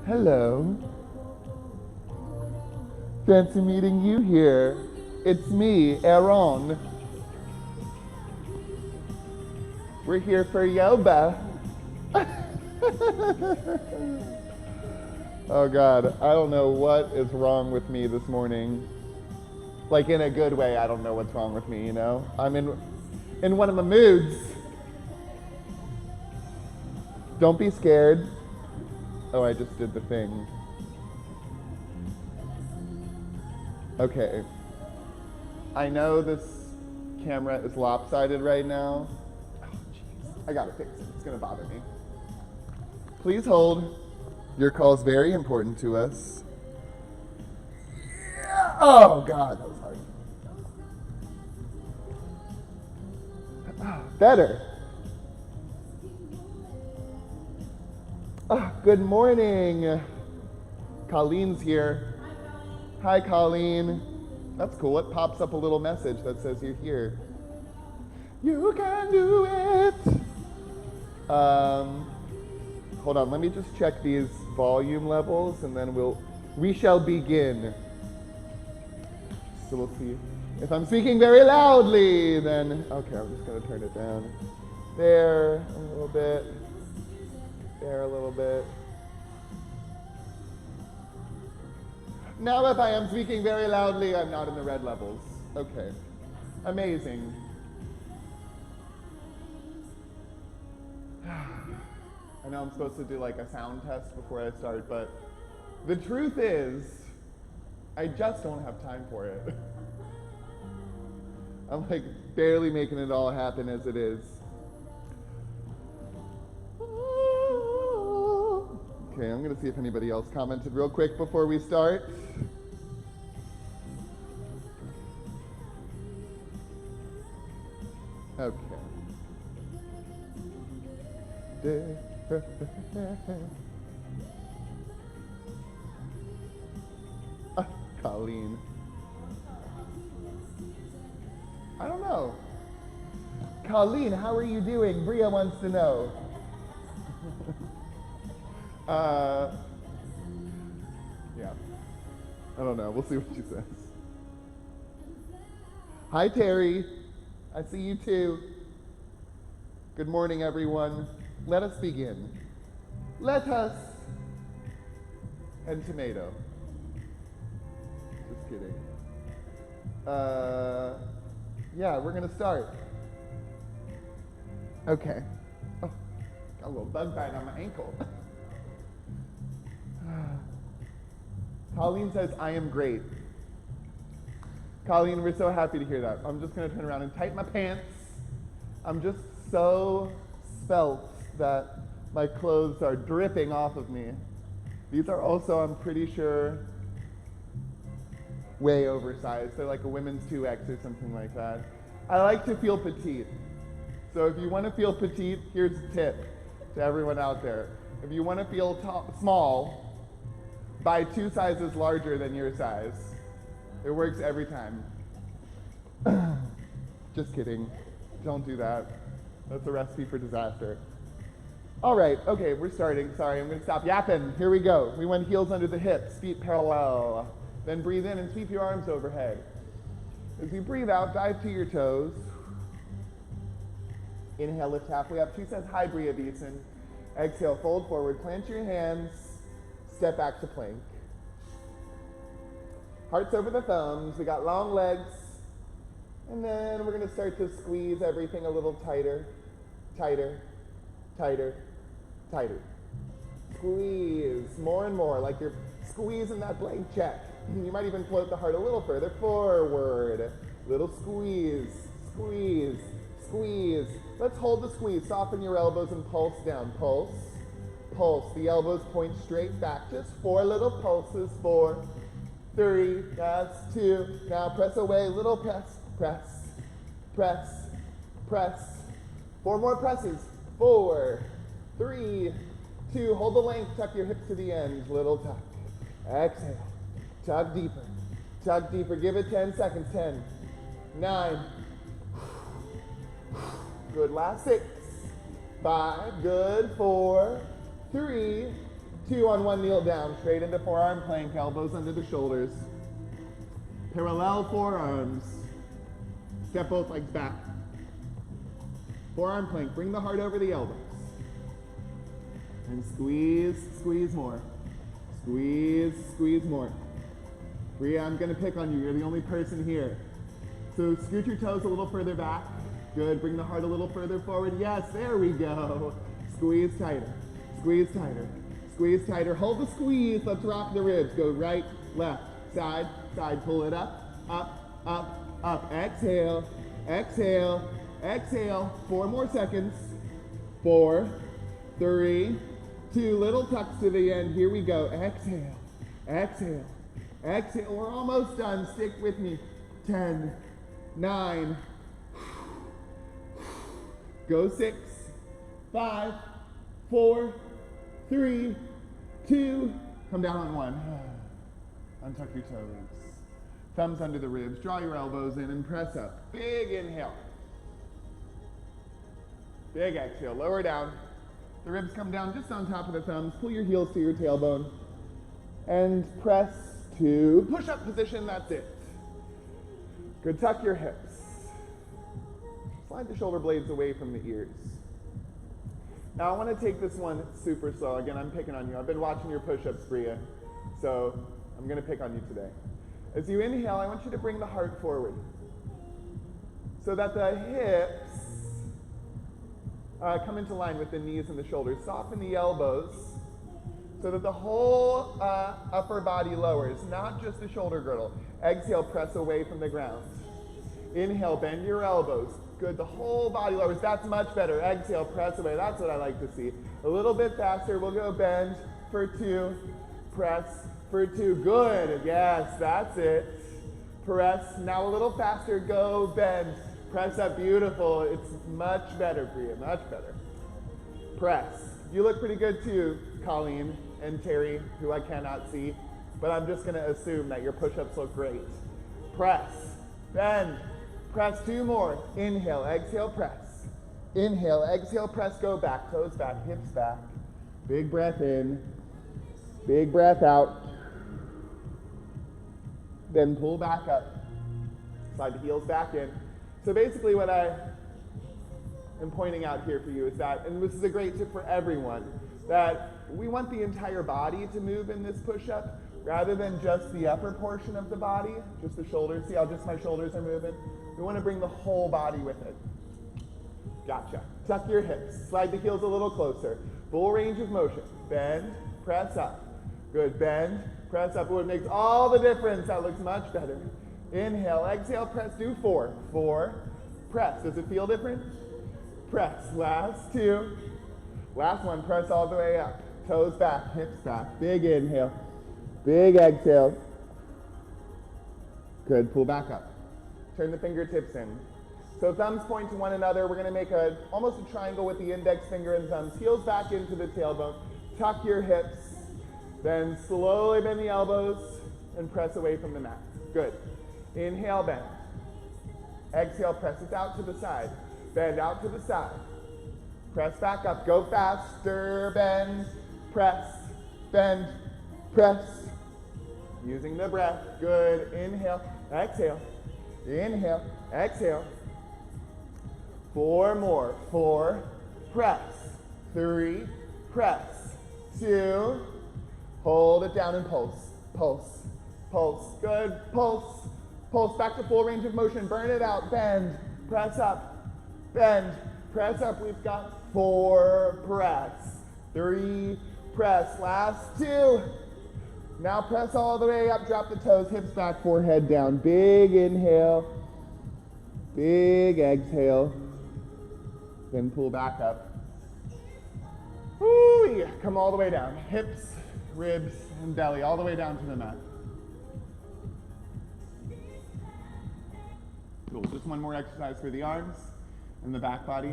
Hello. Fancy meeting you here. It's me, Aaron. We're here for YOBA. Oh God, I don't know what is wrong with me this morning. Like in a good way, I don't know what's wrong with me, you know? I'm in one of my moods. Don't be scared. Oh, I just did the thing. Okay. I know this camera is lopsided right now. Oh, jeez. I gotta fix it. It's gonna bother me. Please hold. Your call is very important to us. Yeah. Oh, God, that was hard. Better. Oh, good morning. Colleen's here. Hi, Colleen. That's cool. It pops up a little message that says you're here. You can do it. Hold on. Let me just check these volume levels, and then we shall begin. So we'll see. If I'm speaking very loudly, then okay. I'm just gonna turn it down. There a little bit. There a little bit. Now if I am speaking very loudly, I'm not in the red levels. Okay. Amazing. I know I'm supposed to do like a sound test before I start, but the truth is, I just don't have time for it. I'm like barely making it all happen as it is. Okay, I'm gonna see if anybody else commented real quick before we start. Okay. Colleen. I don't know. Colleen, how are you doing? Bria wants to know. Yeah. I don't know. We'll see what she says. Hi, Terry. I see you too. Good morning, everyone. Let us begin. Let us. And tomato. Just kidding. Yeah, we're gonna start. Okay. Oh, got a little bug bite on my ankle. Colleen says, I am great. Colleen, we're so happy to hear that. I'm just gonna turn around and tighten my pants. I'm just so svelte that my clothes are dripping off of me. These are also, I'm pretty sure, way oversized. They're like a women's 2X or something like that. I like to feel petite. So if you want to feel petite, here's a tip to everyone out there. If you want to feel small, buy 2 sizes larger than your size. It works every time. Just kidding. Don't do that. That's a recipe for disaster. All right, okay, we're starting. Sorry, I'm gonna stop yapping. Here we go. We went heels under the hips, feet parallel. Then breathe in and sweep your arms overhead. As you breathe out, dive to your toes. Inhale, lift halfway up. She says, hi, Bria Beeson. Exhale, fold forward, plant your hands, step back to plank. Hearts over the thumbs. We got long legs. And then we're gonna start to squeeze everything a little tighter, tighter, tighter, tighter. Squeeze more and more, like you're squeezing that blank check. You might even float the heart a little further forward. Little squeeze, squeeze, squeeze. Let's hold the squeeze. Soften your elbows and pulse down. Pulse, pulse. The elbows point straight back. Just 4 little pulses. 4, 3, that's 2. Now press away. Little press, press, press, press. 4 more presses. 4, 3, 2. Hold the length. Tuck your hips to the ends. Little tuck. Exhale. Tug deeper. Tug deeper. Give it 10 seconds. 10, 9. Good. Last 6, 5. Good. 4, 3, 2 on one kneel down, straight into forearm plank, elbows under the shoulders. Parallel forearms. Step both legs back. Forearm plank, bring the heart over the elbows. And squeeze, squeeze more. Squeeze, squeeze more. Bria, I'm gonna pick on you, you're the only person here. So scoot your toes a little further back. Good, bring the heart a little further forward. Yes, there we go. Squeeze tighter, squeeze tighter, squeeze tighter. Hold the squeeze, let's rock the ribs. Go right, left, side, side. Pull it up, up, up, up. Exhale, exhale, exhale. 4 more seconds. 4, 3, 2, little tucks to the end. Here we go. Exhale, exhale, exhale. We're almost done. Stick with me. 10, 9, go 6, 5, 4, 3, 2, come down on 1. Untuck your toes. Thumbs under the ribs. Draw your elbows in and press up. Big inhale. Big exhale. Lower down. The ribs come down just on top of the thumbs. Pull your heels to your tailbone. And press to push-up position. That's it. Good. Tuck your hips. Slide the shoulder blades away from the ears. Now I want to take this one super slow. Again, I'm picking on you. I've been watching your push-ups, Bria. So I'm going to pick on you today. As you inhale, I want you to bring the heart forward so that the hips come into line with the knees and the shoulders. Soften the elbows so that the whole upper body lowers, not just the shoulder girdle. Exhale, press away from the ground. Inhale, bend your elbows. Good, the whole body lowers. That's much better. Exhale, press away. That's what I like to see. A little bit faster. We'll go bend for 2, press for 2. Good, yes, that's it. Press, now a little faster. Go, bend. Press up, beautiful. It's much better for you, much better. Press. You look pretty good too, Colleen and Terry, who I cannot see, but I'm just gonna assume that your push-ups look great. Press, bend, press 2 more. Inhale, exhale, press. Inhale, exhale, press, go back, toes back, hips back. Big breath in, big breath out. Then pull back up, slide the heels back in. So basically what I am pointing out here for you is that, and this is a great tip for everyone, that we want the entire body to move in this push-up rather than just the upper portion of the body, just the shoulders. See how just my shoulders are moving? We want to bring the whole body with it. Gotcha. Tuck your hips. Slide the heels a little closer. Full range of motion. Bend, press up. Good. Bend, press up. Oh, it makes all the difference. That looks much better. Inhale, exhale, press, do 4. 4, press. Does it feel different? Press. Last 2. Last one, press all the way up. Toes back, hips back. Big inhale. Big exhale. Good, pull back up. Turn the fingertips in. So thumbs point to one another. We're gonna make almost a triangle with the index finger and thumbs. Heels back into the tailbone. Tuck your hips. Then slowly bend the elbows and press away from the mat. Good. Inhale, bend. Exhale, press it out to the side. Bend out to the side. Press back up. Go faster. Bend, press, bend, press. Using the breath. Good. Inhale, exhale. Inhale, exhale. 4 more. 4, press. 3, press. 2, hold it down and pulse. Pulse, pulse. Good. Pulse. Pulse back to full range of motion. Burn it out. Bend. Press up. Bend. Press up. We've got 4. Press. 3. Press. Last 2. Now press all the way up. Drop the toes. Hips back. Forehead down. Big inhale. Big exhale. Then pull back up. Woo, yeah. Come all the way down. Hips, ribs, and belly. All the way down to the mat. Cool. Just one more exercise for the arms and the back body.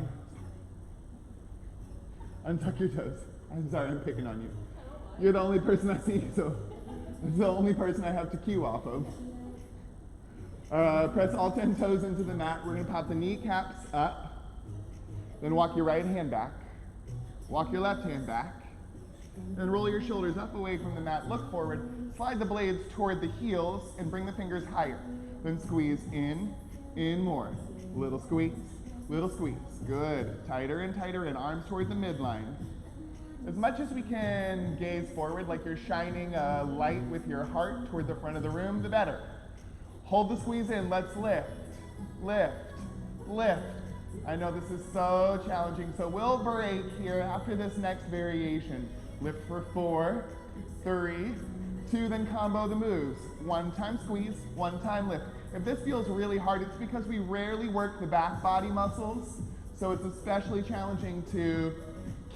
Untuck your toes. I'm sorry, I'm picking on you. You're the only person I see, so it's the only person I have to cue off of. Press all 10 toes into the mat. We're going to pop the kneecaps up. Then walk your right hand back. Walk your left hand back. And roll your shoulders up away from the mat, look forward, slide the blades toward the heels, and bring the fingers higher. Then squeeze in more. Little squeeze, good. Tighter and tighter, and arms toward the midline. As much as we can gaze forward like you're shining a light with your heart toward the front of the room, the better. Hold the squeeze in, let's lift, lift, lift. I know this is so challenging, so we'll break here after this next variation. Lift for 4, 3, 2, then combo the moves. 1 time squeeze, 1 time lift. If this feels really hard, it's because we rarely work the back body muscles, so it's especially challenging to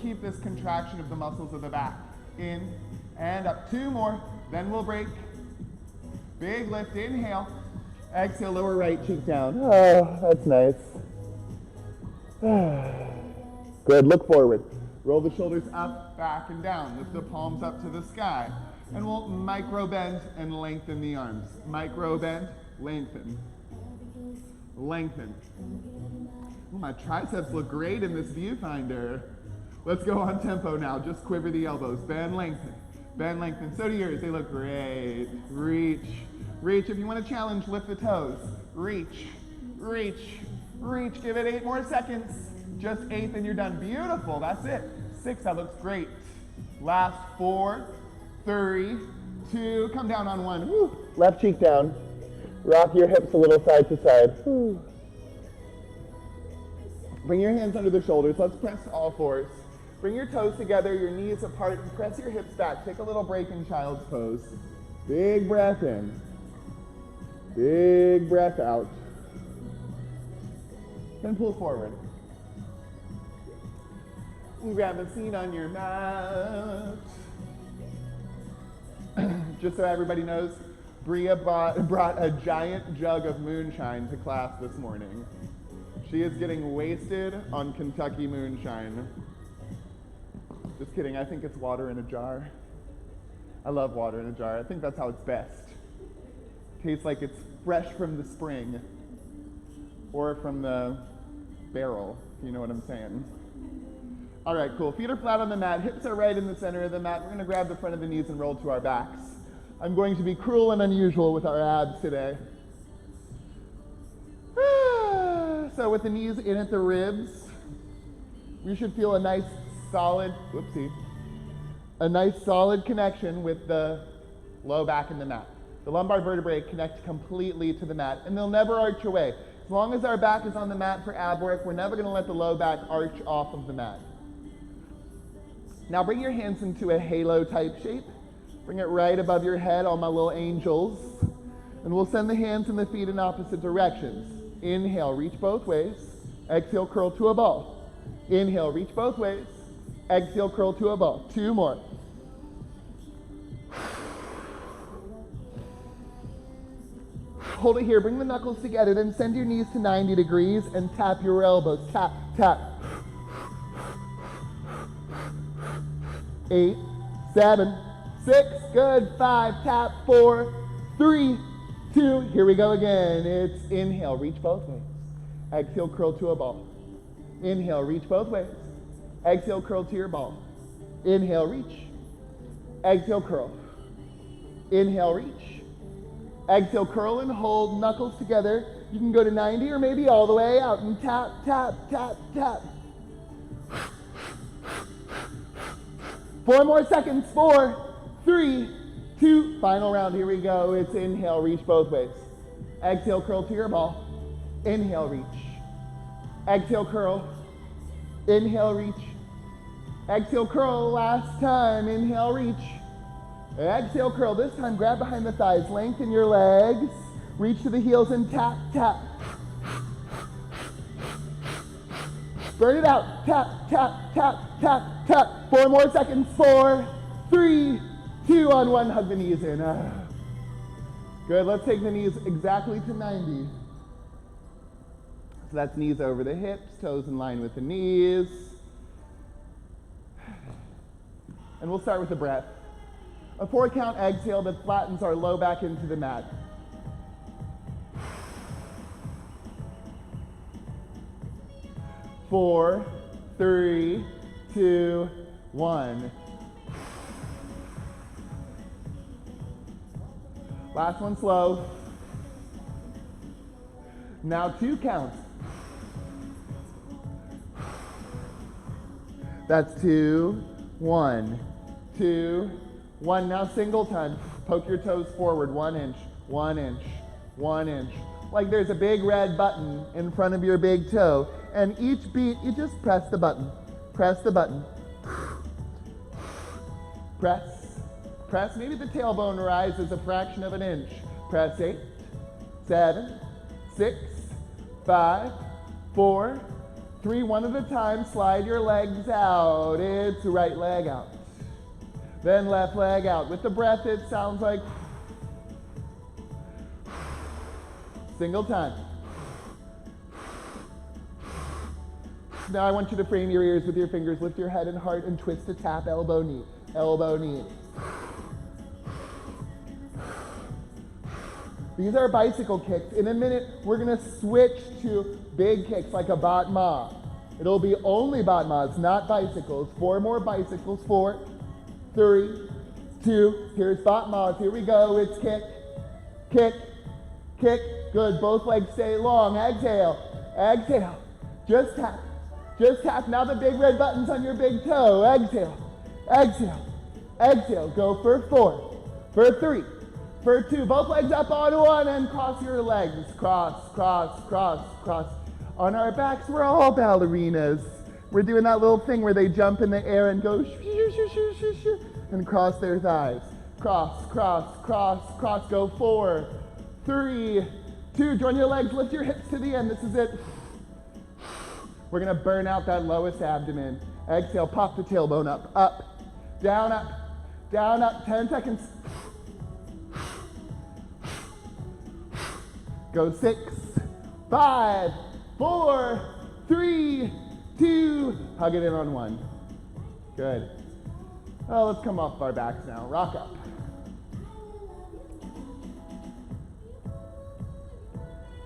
keep this contraction of the muscles of the back. In and up. 2 more, then we'll break. Big lift, inhale. Exhale, lower right cheek down. Oh, that's nice. Good, look forward. Roll the shoulders up, back, and down. Lift the palms up to the sky. And we'll micro bend and lengthen the arms. Micro bend, lengthen. Lengthen. Ooh, my triceps look great in this viewfinder. Let's go on tempo now. Just quiver the elbows. Bend, lengthen. Bend, lengthen. So do yours. They look great. Reach. Reach. If you want to challenge, lift the toes. Reach. Reach. Reach. Give it 8 more seconds. Just 8, then you're done. Beautiful. That's it. 6. That looks great. Last 4, 3, 2. Come down on 1. Woo. Left cheek down. Rock your hips a little side to side. Woo. Bring your hands under the shoulders. Let's press all 4s. Bring your toes together, your knees apart, and press your hips back. Take a little break in child's pose. Big breath in. Big breath out. Then pull forward. And grab a seat on your mat. Just so everybody knows, Bria brought a giant jug of moonshine to class this morning. She is getting wasted on Kentucky moonshine. Just kidding, I think it's water in a jar. I love water in a jar. I think that's how it's best. Tastes like it's fresh from the spring or from the barrel, if you know what I'm saying. All right, cool. Feet are flat on the mat. Hips are right in the center of the mat. We're going to grab the front of the knees and roll to our backs. I'm going to be cruel and unusual with our abs today. So with the knees in at the ribs, we should feel a nice solid connection with the low back in the mat. The lumbar vertebrae connect completely to the mat, and they'll never arch away. As long as our back is on the mat for ab work, we're never going to let the low back arch off of the mat. Now bring your hands into a halo type shape. Bring it right above your head, all my little angels. And we'll send the hands and the feet in opposite directions. Inhale, reach both ways. Exhale, curl to a ball. Inhale, reach both ways. Exhale, curl to a ball. 2 more. Hold it here. Bring the knuckles together. Then send your knees to 90 degrees and tap your elbows. Tap, tap. 8, 7, 6. Good. 5. Tap. 4, 3, 2. Here we go again. It's inhale. Reach both ways. Exhale, curl to a ball. Inhale. Reach both ways. Exhale, curl to your ball. Inhale, reach. Exhale, curl. Inhale, reach. Exhale, curl and hold, knuckles together. You can go to 90 or maybe all the way out and tap, tap, tap, tap. 4 more seconds. 4, 3, 2. Final round. Here we go. It's inhale, reach both ways. Exhale, curl to your ball. Inhale, reach. Exhale, curl. Inhale, reach. Exhale, curl. Last time. Inhale, reach. Exhale, curl. This time, grab behind the thighs. Lengthen your legs. Reach to the heels and tap, tap. Burn it out. Tap, tap, tap, tap, tap. 4 more seconds. 4, 3, 2, on 1. Hug the knees in. Good. Let's take the knees exactly to 90. So that's knees over the hips, toes in line with the knees. And we'll start with the breath. A 4 count exhale that flattens our low back into the mat. 4, 3, 2, 1. Last one slow. Now 2 counts. That's 2, 1, 2, 1. Now single time. Poke your toes forward, 1 inch, 1 inch, 1 inch. Like there's a big red button in front of your big toe. And each beat, you just press the button. Press the button. Press, press. Maybe the tailbone rises a fraction of an inch. Press 8, 7, 6, 5, 4, 3, 1 at a time. Slide your legs out. It's right leg out. Then left leg out. With the breath, it sounds like single time. Now I want you to frame your ears with your fingers. Lift your head and heart and twist to tap, elbow, knee, elbow, knee. These are bicycle kicks. In a minute, we're gonna switch to big kicks like a bat ma. It'll be only bat mas, not bicycles. 4 more bicycles. 4, 3, 2. Here's bat mas. Here we go. It's kick, kick, kick. Good. Both legs stay long. Exhale, exhale. Just tap, just tap. Now the big red button's on your big toe. Exhale, exhale, exhale. Go for 4, for 3. For 2, both legs up on 1 and cross your legs. Cross, cross, cross, cross. On our backs, we're all ballerinas. We're doing that little thing where they jump in the air and go shoo, shoo, shoo, shoo, shoo, and cross their thighs. Cross, cross, cross, cross. Go 4, 3, 2. Join your legs, lift your hips to the end. This is it. We're gonna burn out that lowest abdomen. Exhale, pop the tailbone up, up, down, up, down, up. 10 seconds. Go 6, 5, 4, 3, 2. Hug it in on 1. Good. Oh, let's come off our backs now. Rock up.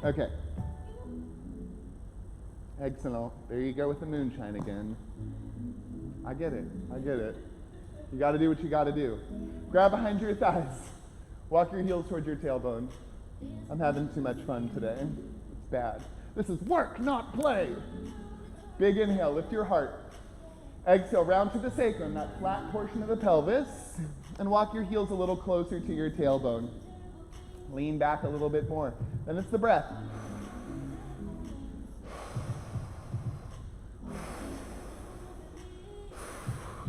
Okay. Excellent. There you go with the moonshine again. I get it. I get it. You got to do what you got to do. Grab behind your thighs. Walk your heels towards your tailbone. I'm having too much fun today. It's bad. This is work, not play. Big inhale, lift your heart. Exhale, round to the sacrum, that flat portion of the pelvis, and walk your heels a little closer to your tailbone. Lean back a little bit more. Then it's the breath.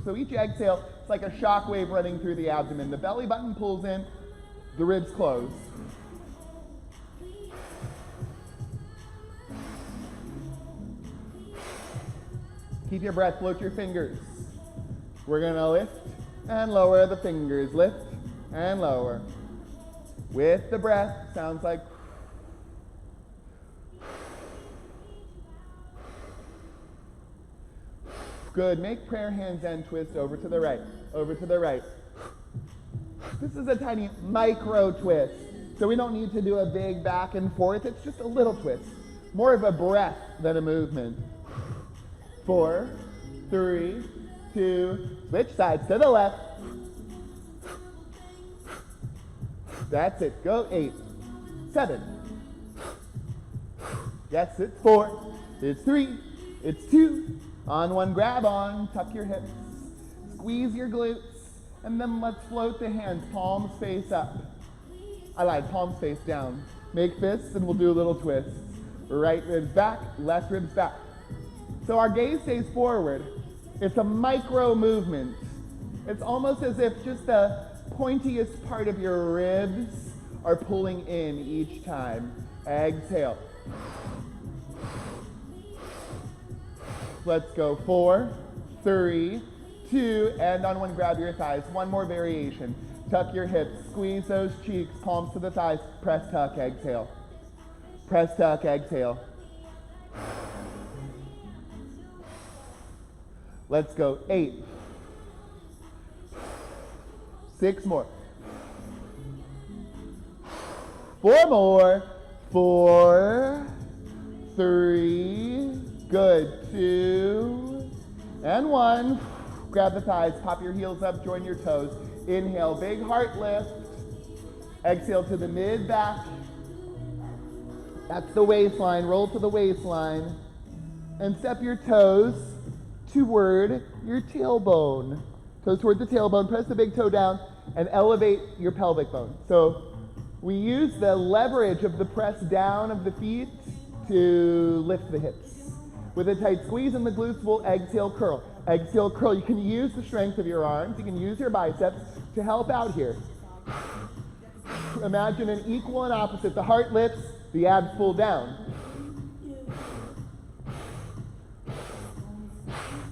So each exhale, it's like a shock wave running through the abdomen. The belly button pulls in, the ribs close. Keep your breath, float your fingers. We're gonna lift and lower the fingers. Lift and lower. With the breath, sounds like good. Make prayer hands and twist over to the right, over to the right. This is a tiny micro twist, so we don't need to do a big back and forth. It's just a little twist. More of a breath than a movement. 4, 3, 2, switch sides to the left. That's it. Go 8, 7. Yes, it's 4. It's 3. It's 2. On 1, grab on. Tuck your hips. Squeeze your glutes. And then let's float the hands. Palms face up. I lied. Palms face down. Make fists and we'll do a little twist. Right ribs back. Left ribs back. So our gaze stays forward. It's a micro movement. It's almost as if just the pointiest part of your ribs are pulling in each time. Exhale. Let's go 4, 3, 2, and on 1, grab your thighs. 1 more variation. Tuck your hips, squeeze those cheeks, palms to the thighs. Press, tuck, exhale. Press, tuck, exhale. Let's go 8. 6 more. 4 more. 4, 3, good. 2, and 1. Grab the thighs, pop your heels up, join your toes. Inhale, big heart lift. Exhale to the mid back. That's the waistline. Roll to the waistline. And step your toes toward your tailbone. Toes toward the tailbone. Press the big toe down and elevate your pelvic bone. So we use the leverage of the press down of the feet to lift the hips. With a tight squeeze in the glutes, we'll exhale, curl. Exhale, curl. You can use the strength of your arms. You can use your biceps to help out here. Imagine an equal and opposite. The heart lifts, the abs pull down.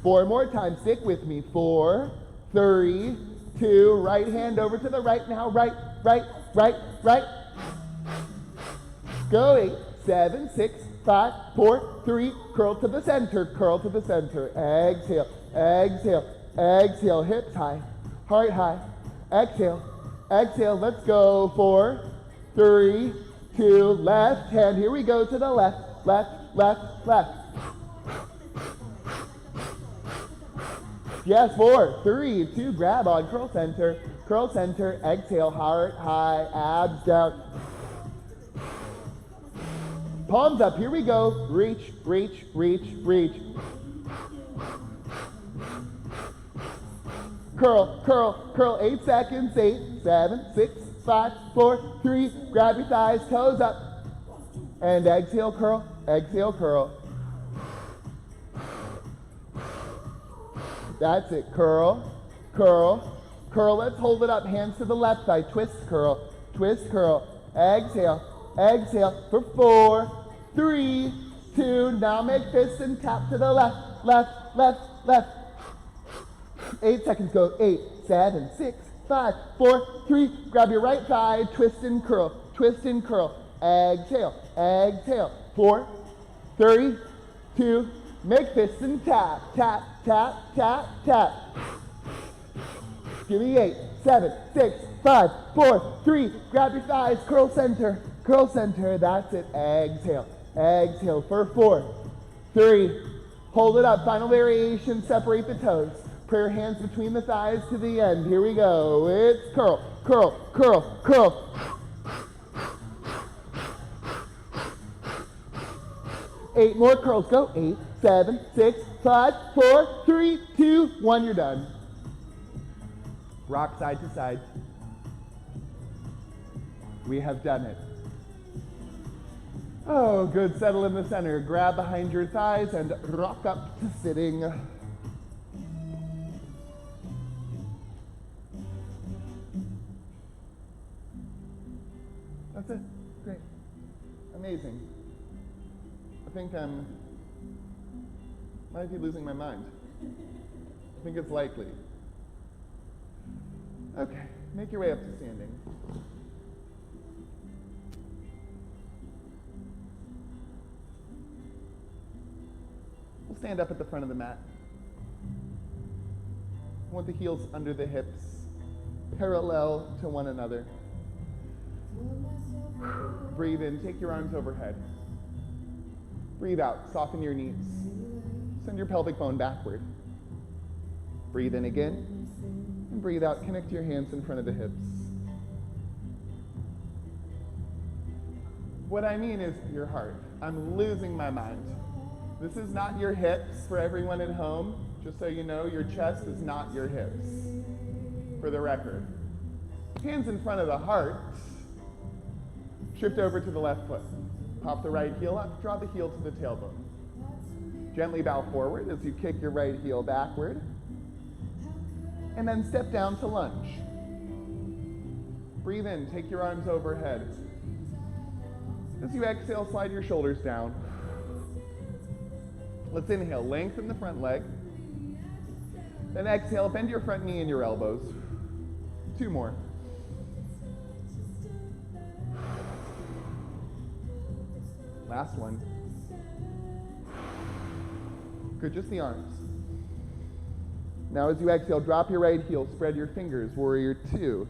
4 more times. Stick with me. 4, 3, 2. Right hand over to the right now. Right, right, right, right. Go. 8, 7, 6, 5, 4, 3. Curl to the center. Curl to the center. Exhale, exhale, exhale. Hips high, heart high. Exhale, exhale. Let's go. 4, 3, 2. Left hand. Here we go to the left, left, left, left. Yes, 4, 3, 2. Grab on. Curl center. Curl center. Exhale. Heart high. Abs down. Palms up. Here we go. Reach, reach, reach, reach. Curl, curl, curl. 8 seconds. 8, 7, 6, 5, 4, 3. Grab your thighs. Toes up. And exhale, curl. Exhale, curl. That's it. Curl, curl, curl. Let's hold it up. Hands to the left side. Twist, curl. Twist, curl. Exhale, exhale for 4, 3, 2. Now make fists and tap to the left, left, left, left. 8 seconds. Go. 8, 7, 6, 5, 4, 3. Grab your right thigh. Twist and curl. Twist and curl. Exhale, exhale. 4, 3, 2. Make fists and tap, tap, tap, tap, tap. Give me 8, 7, 6, 5, 4, 3. Grab your thighs, curl center, curl center. That's it. Exhale, exhale for 4, 3. Hold it up. Final variation. Separate the toes. Prayer hands between the thighs to the end. Here we go. It's curl, curl, curl, curl. 8 more curls. Go. 8, 7, 6, 5, 4, 3, 2, 1. You're done. Rock side to side. We have done it. Oh, good. Settle in the center. Grab behind your thighs and rock up to sitting. That's it. Great. Amazing. I think might be losing my mind. I think it's likely. Okay, make your way up to standing. We'll stand up at the front of the mat. I want the heels under the hips, parallel to one another. Breathe in, take your arms overhead. Breathe out, soften your knees. Send your pelvic bone backward. Breathe in again, and breathe out. Connect your hands in front of the hips. What I mean is your heart. I'm losing my mind. This is not your hips for everyone at home. Just so you know, your chest is not your hips, for the record. Hands in front of the heart. Shift over to the left foot. Pop the right heel up, draw the heel to the tailbone. Gently bow forward as you kick your right heel backward. And then step down to lunge. Breathe in, take your arms overhead. As you exhale, slide your shoulders down. Let's inhale, lengthen the front leg. Then exhale, bend your front knee and your elbows. 2 more. Last one. Good, just the arms. Now as you exhale, drop your right heel, spread your fingers, warrior 2.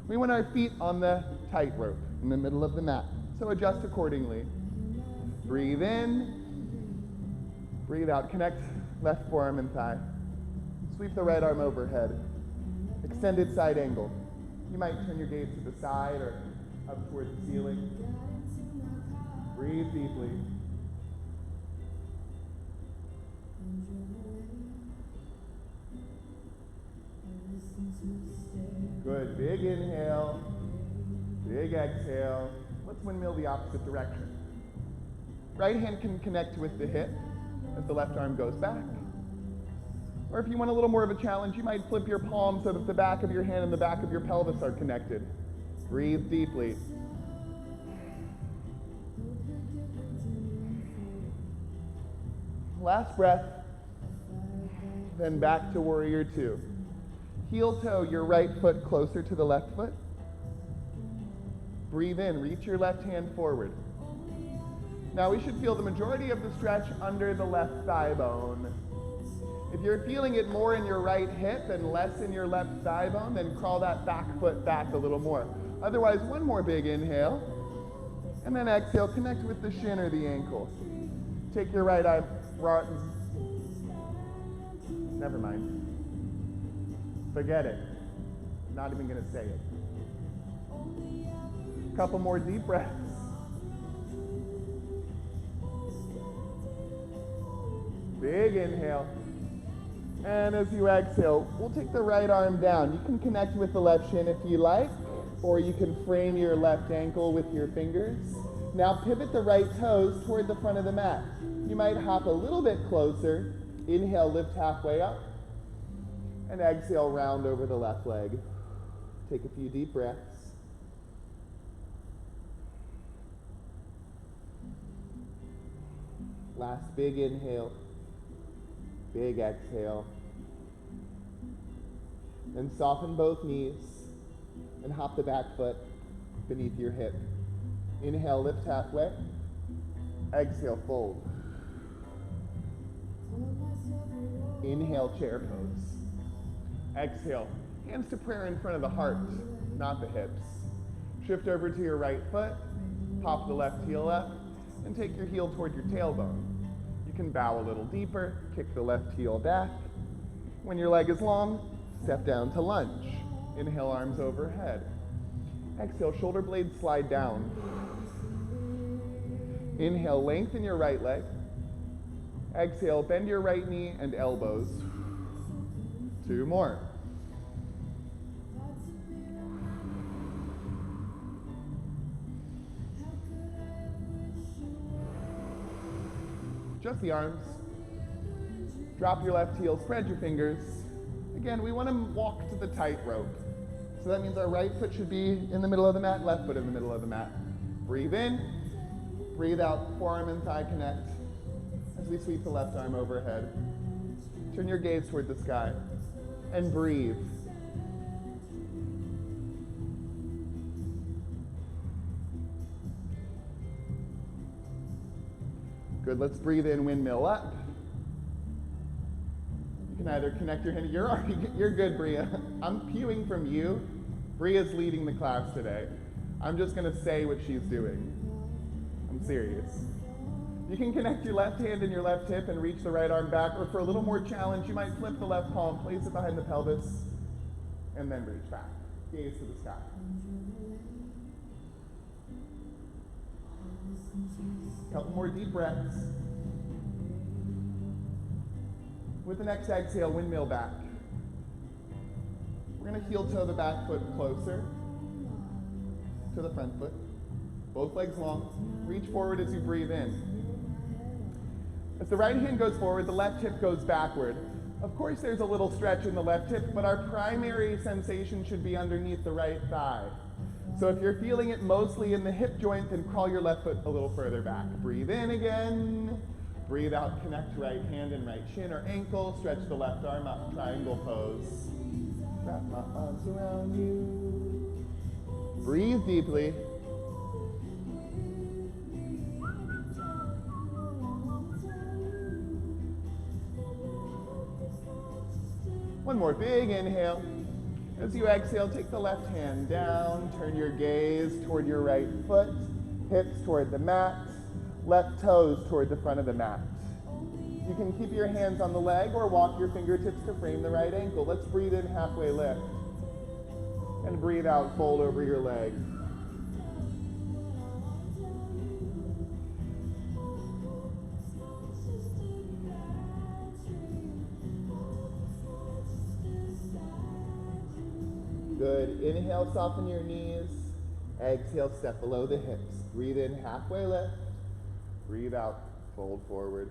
We want our feet on the tightrope in the middle of the mat, so adjust accordingly. Breathe in, breathe out, connect left forearm and thigh. Sweep the right arm overhead. Extended side angle. You might turn your gaze to the side or up towards the ceiling. Breathe deeply. Good. Big inhale. Big exhale. Let's windmill the opposite direction. Right hand can connect with the hip as the left arm goes back. Or if you want a little more of a challenge, you might flip your palm so that the back of your hand and the back of your pelvis are connected. Breathe deeply. Last breath, then back to warrior two. Heel toe your right foot closer to the left foot. Breathe in, reach your left hand forward. Now we should feel the majority of the stretch under the left thigh bone. If you're feeling it more in your right hip and less in your left thigh bone, then crawl that back foot back a little more. Otherwise, one more big inhale, and then exhale, connect with the shin or the ankle. Take your right arm, never mind. Forget it. Not even gonna say it. Couple more deep breaths. Big inhale. And as you exhale, we'll take the right arm down. You can connect with the left shin if you like, or you can frame your left ankle with your fingers. Now pivot the right toes toward the front of the mat. You might hop a little bit closer. Inhale, lift halfway up. And exhale, round over the left leg. Take a few deep breaths. Last big inhale. Big exhale. Then soften both knees and hop the back foot beneath your hip. Inhale, lift halfway. Exhale, fold. Inhale, chair pose. Exhale, hands to prayer in front of the heart, not the hips. Shift over to your right foot, pop the left heel up, and take your heel toward your tailbone. You can bow a little deeper, kick the left heel back. When your leg is long, step down to lunge. Inhale, arms overhead. Exhale, shoulder blades slide down. Inhale, lengthen your right leg. Exhale, bend your right knee and elbows. 2 more. Just the arms. Drop your left heel, spread your fingers. Again, we want to walk to the tightrope. So that means our right foot should be in the middle of the mat, left foot in the middle of the mat. Breathe in, breathe out, forearm and thigh connect as we sweep the left arm overhead. Turn your gaze toward the sky and breathe. Good, let's breathe in, windmill up. You can either connect your hand, you're good, Bria. I'm cueing from you. Bria's leading the class today. I'm just gonna say what she's doing. I'm serious. You can connect your left hand and your left hip and reach the right arm back, or for a little more challenge, you might flip the left palm, place it behind the pelvis, and then reach back. Gaze to the sky. Couple more deep breaths. With the next exhale, windmill back. We're going to heel toe the back foot closer to the front foot. Both legs long. Reach forward as you breathe in. As the right hand goes forward, the left hip goes backward. Of course, there's a little stretch in the left hip, but our primary sensation should be underneath the right thigh. So if you're feeling it mostly in the hip joint, then crawl your left foot a little further back. Breathe in again. Breathe out, connect right hand and right shin or ankle. Stretch the left arm up, triangle pose. Wrap my arms around you. Breathe deeply. One more big inhale. As you exhale, take the left hand down, turn your gaze toward your right foot, hips toward the mat, left toes toward the front of the mat. You can keep your hands on the leg or walk your fingertips to frame the right ankle. Let's breathe in, halfway lift. And breathe out, fold over your leg. Good. Inhale, soften your knees. Exhale, step below the hips. Breathe in, halfway lift. Breathe out, fold forward.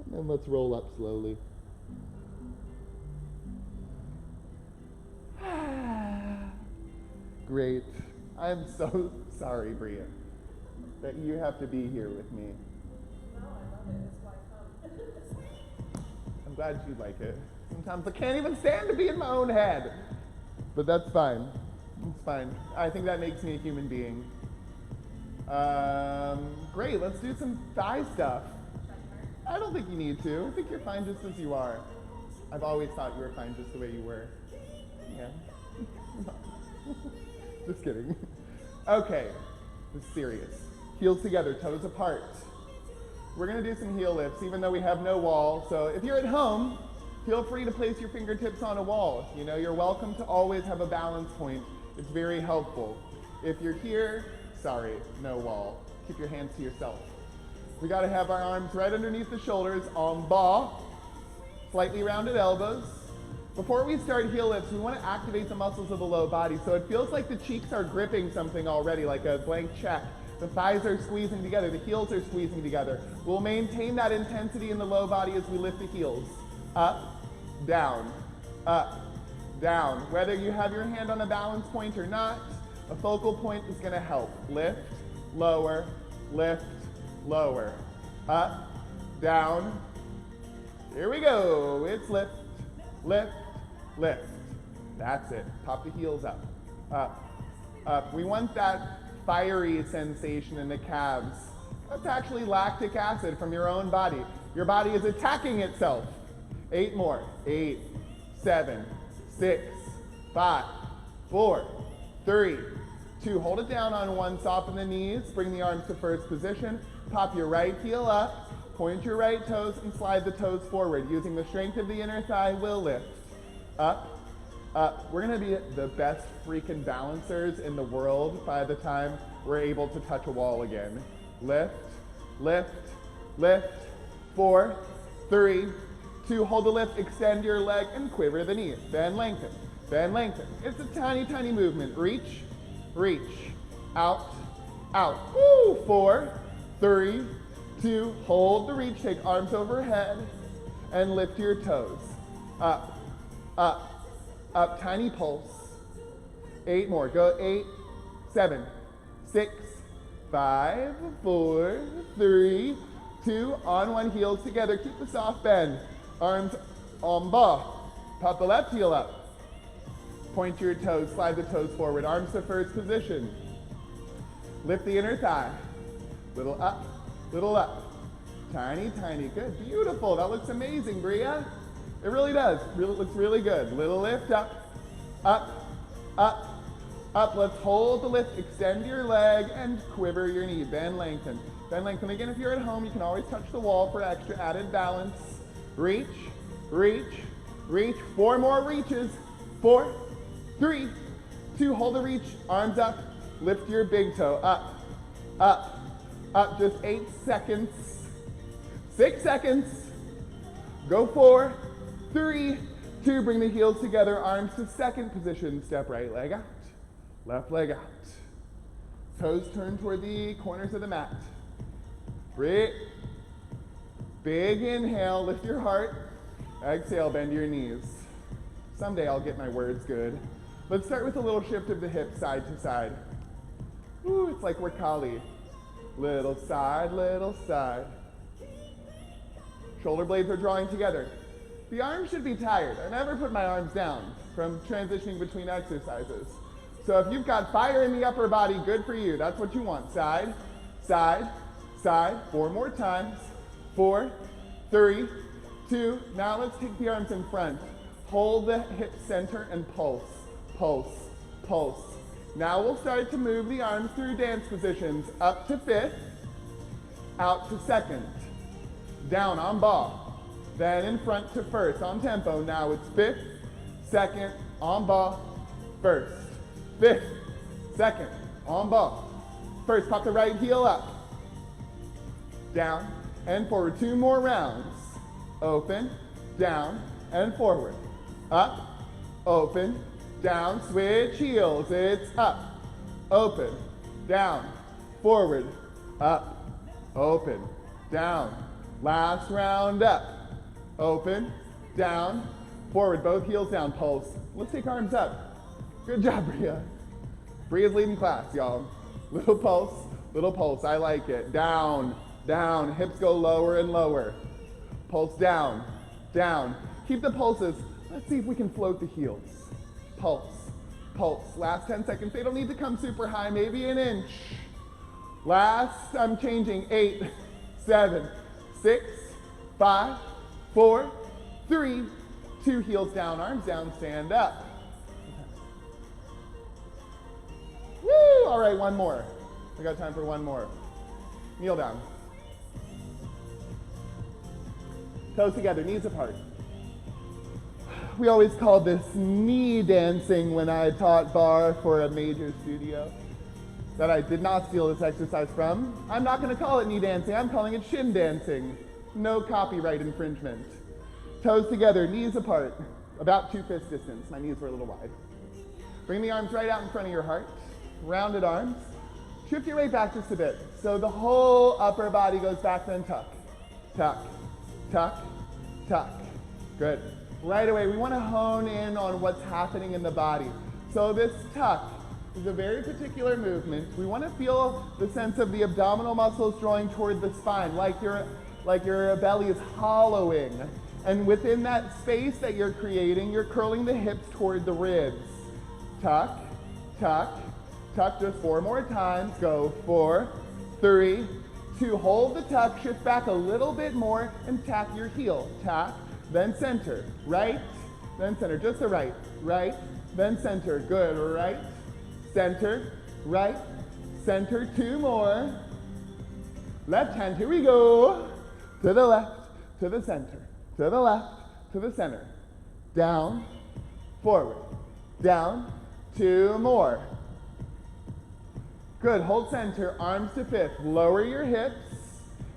And then let's roll up slowly. Great. I'm so sorry, Bria, that you have to be here with me. No, I love it. That's why I come. I'm glad you like it. Sometimes I can't even stand to be in my own head. But that's fine. It's fine. I think that makes me a human being. Great, let's do some thigh stuff. I don't think you need to. I think you're fine just as you are. I've always thought you were fine just the way you were. Yeah. Just kidding. Okay, this is serious. Heels together, toes apart. We're gonna do some heel lifts even though we have no wall. So if you're at home, feel free to place your fingertips on a wall. You know, you're welcome to always have a balance point. It's very helpful. If you're here, sorry, no wall. Keep your hands to yourself. We gotta have our arms right underneath the shoulders, en bas, slightly rounded elbows. Before we start heel lifts, we wanna activate the muscles of the low body. So it feels like the cheeks are gripping something already, like a blank check. The thighs are squeezing together, the heels are squeezing together. We'll maintain that intensity in the low body as we lift the heels. Up, down, up, down. Whether you have your hand on a balance point or not, a focal point is gonna help. Lift, lower, up, down. Here we go. It's lift, lift, lift. That's it. Pop the heels up, up. We want that fiery sensation in the calves. That's actually lactic acid from your own body. Your body is attacking itself. 8 more. 8, 7, 6, 5, 4, 3, 2. Hold it down on one. Soften the knees. Bring the arms to first position. Pop your right heel up. Point your right toes and slide the toes forward. Using the strength of the inner thigh, we'll lift. Up, up. We're going to be the best freaking balancers in the world by the time we're able to touch a wall again. Lift, lift, lift. 4, 3, 2. Hold the lift, extend your leg, and quiver the knee. Bend, lengthen, bend, lengthen. It's a tiny, tiny movement. Reach, reach, out, out. Woo! 4, 3, 2. Hold the reach. Take arms overhead and lift your toes. Up, up, up. Tiny pulse. 8 more. Go. 8, 7, 6, 5, 4, 3, 2. On one, heels together. Keep the soft bend. Arms en bas. Pop the left heel up. Point your toes. Slide the toes forward. Arms to first position. Lift the inner thigh. Little up, little up. Tiny, tiny. Good. Beautiful. That looks amazing, Bria. It really does. Looks really good. Little lift up, up, up, up. Let's hold the lift. Extend your leg and quiver your knee. Bend, lengthen. Bend, lengthen. Again, if you're at home, you can always touch the wall for extra added balance. Reach, reach, reach. 4 more reaches. 4, 3, 2. Hold the reach. Arms up. Lift your big toe. Up, up, up. Just 8 seconds. 6 seconds. Go. 4, 3, 2. Bring the heels together. Arms to second position. Step right leg out. Left leg out. Toes turn toward the corners of the mat. Big inhale. Lift your heart. Exhale. Bend your knees. Someday I'll get my words good. Let's start with a little shift of the hips side to side. Ooh, it's like we're Kali. Little side, little side. Shoulder blades are drawing together. The arms should be tired. I never put my arms down from transitioning between exercises. So if you've got fire in the upper body, good for you. That's what you want. Side, side, side. 4 more times. 4, 3, 2. Now let's take the arms in front. Hold the hip center and pulse, pulse, pulse. Now we'll start to move the arms through dance positions. Up to 5th, out to 2nd, down en bas, then in front to 1st on tempo. Now it's 5th, 2nd, en bas, 1st, 5th, 2nd, en bas, 1st. Pop the right heel up, down and forward. 2 more rounds. Open, down and forward. Up, open, down, switch heels. It's up, open, down, forward, up, open, down. Last round up, open, down, forward, both heels down, pulse. Let's take arms up. Good job, Bria. Bria's leading class, y'all. Little pulse, I like it. Down, down, hips go lower and lower. Pulse down, down. Keep the pulses. Let's see if we can float the heels. Pulse, pulse. Last 10 seconds. They don't need to come super high, maybe an inch. Last, I'm changing. 8, 7, 6, 5, 4, 3, 2, heels down, arms down, stand up. Woo! All right, one more. We got time for one more. Kneel down. Toes together, knees apart. We always called this knee dancing when I taught bar for a major studio that I did not steal this exercise from. I'm not going to call it knee dancing. I'm calling it shin dancing. No copyright infringement. Toes together, knees apart, about 2 fist distance. My knees were a little wide. Bring the arms right out in front of your heart. Rounded arms. Shift your weight back just a bit. So the whole upper body goes back, then tuck. Tuck, tuck, tuck. Good. Right away, we want to hone in on what's happening in the body. So this tuck is a very particular movement. We want to feel the sense of the abdominal muscles drawing toward the spine, like your belly is hollowing. And within that space that you're creating, you're curling the hips toward the ribs. Tuck, tuck, tuck, just 4 more times. Go 4, 3, 2. Hold the tuck, shift back a little bit more, and tap your heel. Tap, then center. Right, then center. Just the right. Right, then center. Good. Right, center, right, center. 2 more. Left hand, here we go. To the left, to the center, to the left, to the center. Down, forward, down. 2 more. Good, hold center, arms to fifth. Lower your hips,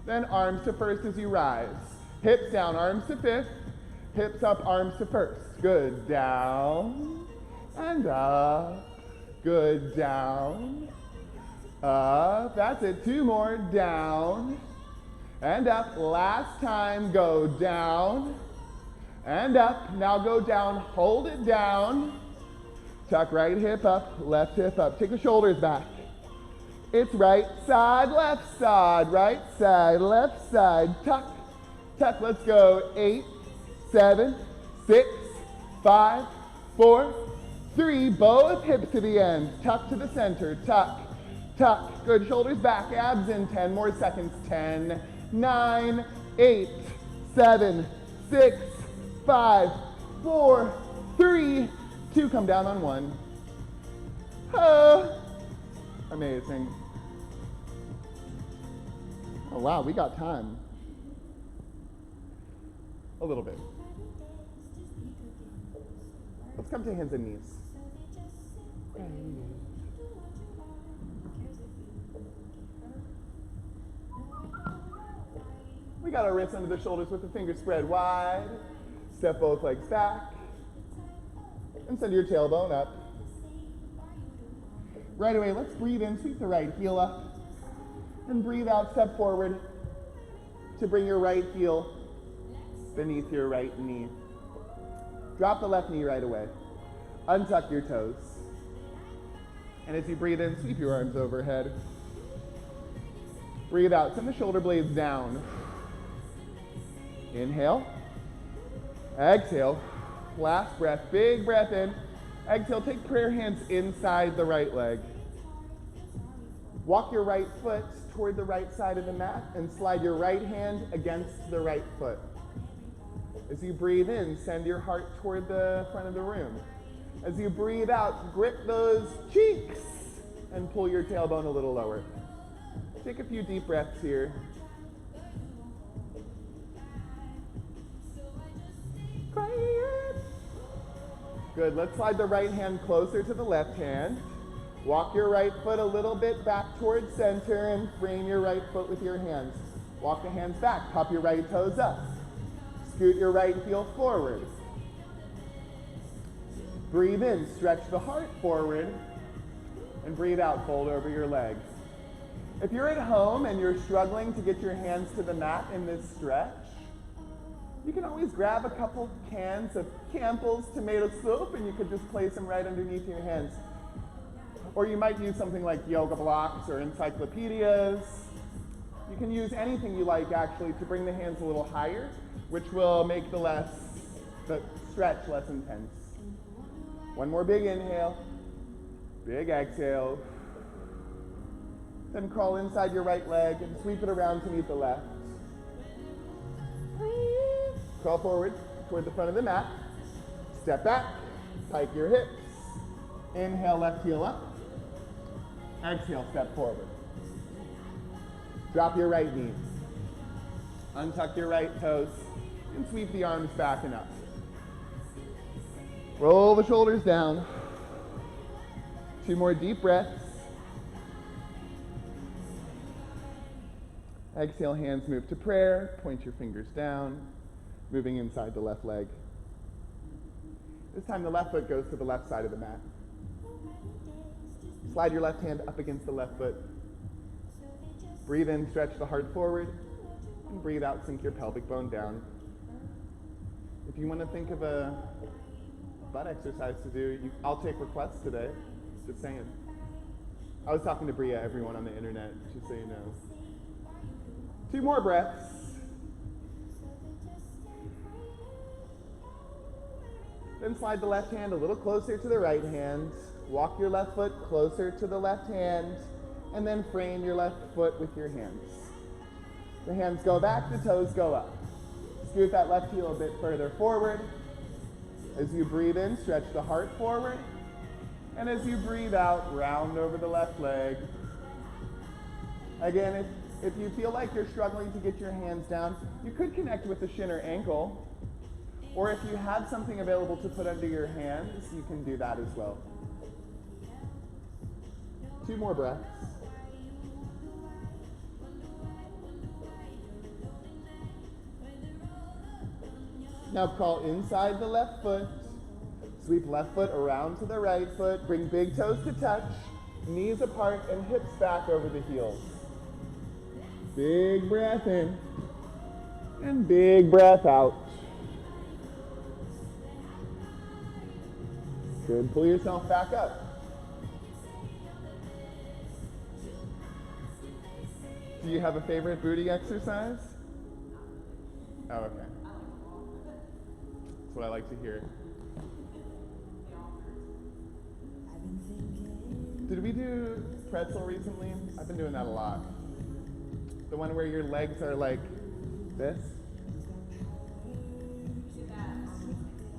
then arms to first as you rise. Hips down, arms to fifth. Hips up, arms to first. Good, down and up. Good, down, up. That's it, 2 more. Down and up. Last time, go down and up. Now go down, hold it down. Tuck right hip up, left hip up. Take the shoulders back. It's right side, left side, right side, left side. Tuck, tuck. Let's go. 8, 7, 6, 5, 4, 3. Both hips to the end. Tuck to the center. Tuck, tuck. Good. Shoulders back, abs in. 10 more seconds. 10, 9, 8, 7, 6, 5, 4, 3, 2. Come down on 1. Amazing. Oh wow, we got time. A little bit. Let's come to hands and knees. We got our wrists under the shoulders with the fingers spread wide. Step both legs back. And send your tailbone up. Right away, let's breathe in, sweep the right heel up. And breathe out, step forward to bring your right heel beneath your right knee. Drop the left knee right away. Untuck your toes. And as you breathe in, sweep your arms overhead. Breathe out, send the shoulder blades down. Inhale. Exhale. Last breath, big breath in. Exhale, take prayer hands inside the right leg. Walk your right foot toward the right side of the mat and slide your right hand against the right foot. As you breathe in, send your heart toward the front of the room. As you breathe out, grip those cheeks and pull your tailbone a little lower. Take a few deep breaths here. Quiet. Good, let's slide the right hand closer to the left hand. Walk your right foot a little bit back towards center and frame your right foot with your hands. Walk the hands back, pop your right toes up. Scoot your right heel forward. Breathe in, stretch the heart forward, and breathe out, fold over your legs. If you're at home and you're struggling to get your hands to the mat in this stretch, you can always grab a couple cans of Campbell's tomato soup and you could just place them right underneath your hands. Or you might use something like yoga blocks or encyclopedias. You can use anything you like actually to bring the hands a little higher, which will make the stretch less intense. One more big inhale, big exhale. Then crawl inside your right leg and sweep it around to meet the left. Crawl forward toward the front of the mat. Step back, pike your hips. Inhale, left heel up. Exhale, step forward. Drop your right knee. Untuck your right toes and sweep the arms back and up. Roll the shoulders down. 2 more deep breaths. Exhale, hands move to prayer. Point your fingers down, moving inside the left leg. This time the left foot goes to the left side of the mat. Slide your left hand up against the left foot. Breathe in, stretch the heart forward, and breathe out, sink your pelvic bone down. If you want to think of a butt exercise to do, I'll take requests today. Just saying. I was talking to Bria, everyone on the internet, just so you know. 2 more breaths. Then slide the left hand a little closer to the right hand. Walk your left foot closer to the left hand, and then frame your left foot with your hands. The hands go back, the toes go up. Scoot that left heel a bit further forward. As you breathe in, stretch the heart forward. And as you breathe out, round over the left leg. Again, if you feel like you're struggling to get your hands down, you could connect with the shin or ankle. Or if you have something available to put under your hands, you can do that as well. 2 more breaths. Now crawl inside the left foot. Sweep left foot around to the right foot. Bring big toes to touch. Knees apart and hips back over the heels. Big breath in. And big breath out. Good. Pull yourself back up. Do you have a favorite booty exercise? Oh, okay. That's what I like to hear. Did we do pretzel recently? I've been doing that a lot. The one where your legs are like this?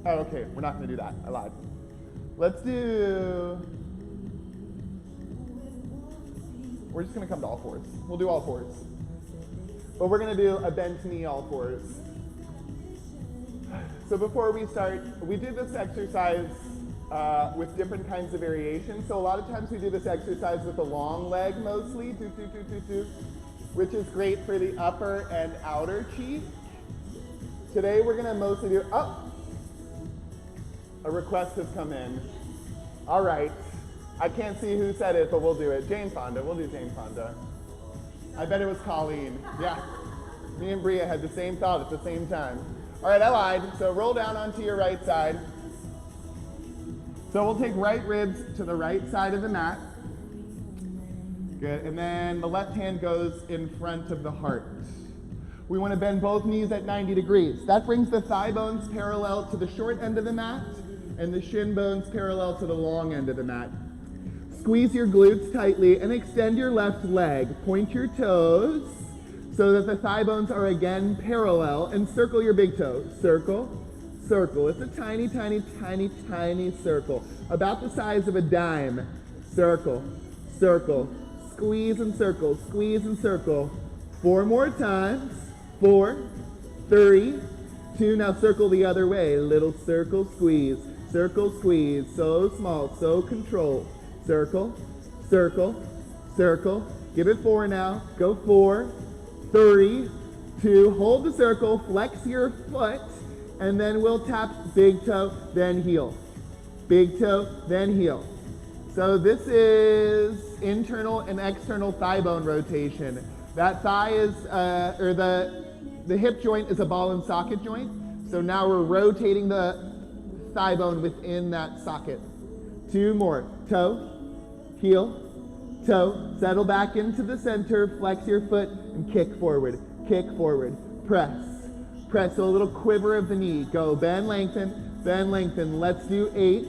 Oh, okay. We're not going to do that. I lied. Let's do... We're just going to come to all fours. We'll do all fours. But we're going to do a bent knee all fours. So before we start, we do this exercise with different kinds of variations. So a lot of times we do this exercise with the long leg mostly, which is great for the upper and outer cheek. Today we're going to mostly do, a request has come in. All right. I can't see who said it, but we'll do it. Jane Fonda. We'll do Jane Fonda. I bet it was Colleen. Yeah. Me and Bria had the same thought at the same time. All right, I lied. So roll down onto your right side. So we'll take right ribs to the right side of the mat. Good. And then the left hand goes in front of the heart. We want to bend both knees at 90 degrees. That brings the thigh bones parallel to the short end of the mat and the shin bones parallel to the long end of the mat. Squeeze your glutes tightly and extend your left leg. Point your toes so that the thigh bones are again parallel, and circle your big toe. Circle, circle. It's a tiny, tiny, tiny, tiny circle, about the size of a dime. Circle, circle. Squeeze and circle, squeeze and circle. 4 more times. 4, 3, 2. Now circle the other way. Little circle, squeeze. Circle, squeeze. So small, so controlled. Circle, circle, circle. Give it 4 now. Go 4, 3, 2. Hold the circle. Flex your foot. And then we'll tap big toe, then heel. big toe, then heel. So this is internal and external thigh bone rotation. That thigh is, or the hip joint is a ball and socket joint. So now we're rotating the thigh bone within that socket. 2 more. Toe, heel, toe. Settle back into the center, flex your foot, and kick forward, press. Press, so a little quiver of the knee. Go, bend, lengthen, bend, lengthen. Let's do 8,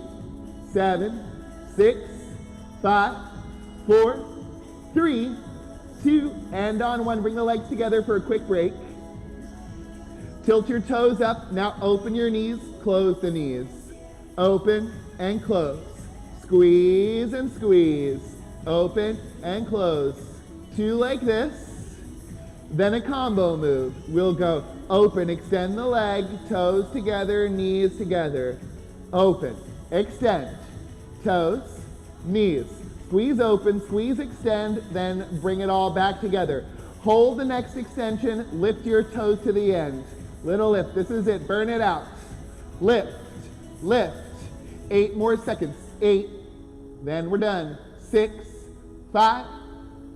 7, 6, 5, 4, 3, 2, and on 1. Bring the legs together for a quick break. Tilt your toes up. Now open your knees, close the knees. Open and close. Squeeze and squeeze. Open and close. 2 like this. Then a combo move. We'll go open, extend the leg, toes together, knees together. Open, extend, toes, knees. Squeeze open, squeeze extend, then bring it all back together. Hold the next extension, lift your toes to the end. Little lift, this is it, burn it out. Lift, lift. 8 more seconds, 8, then we're done. 6, 5,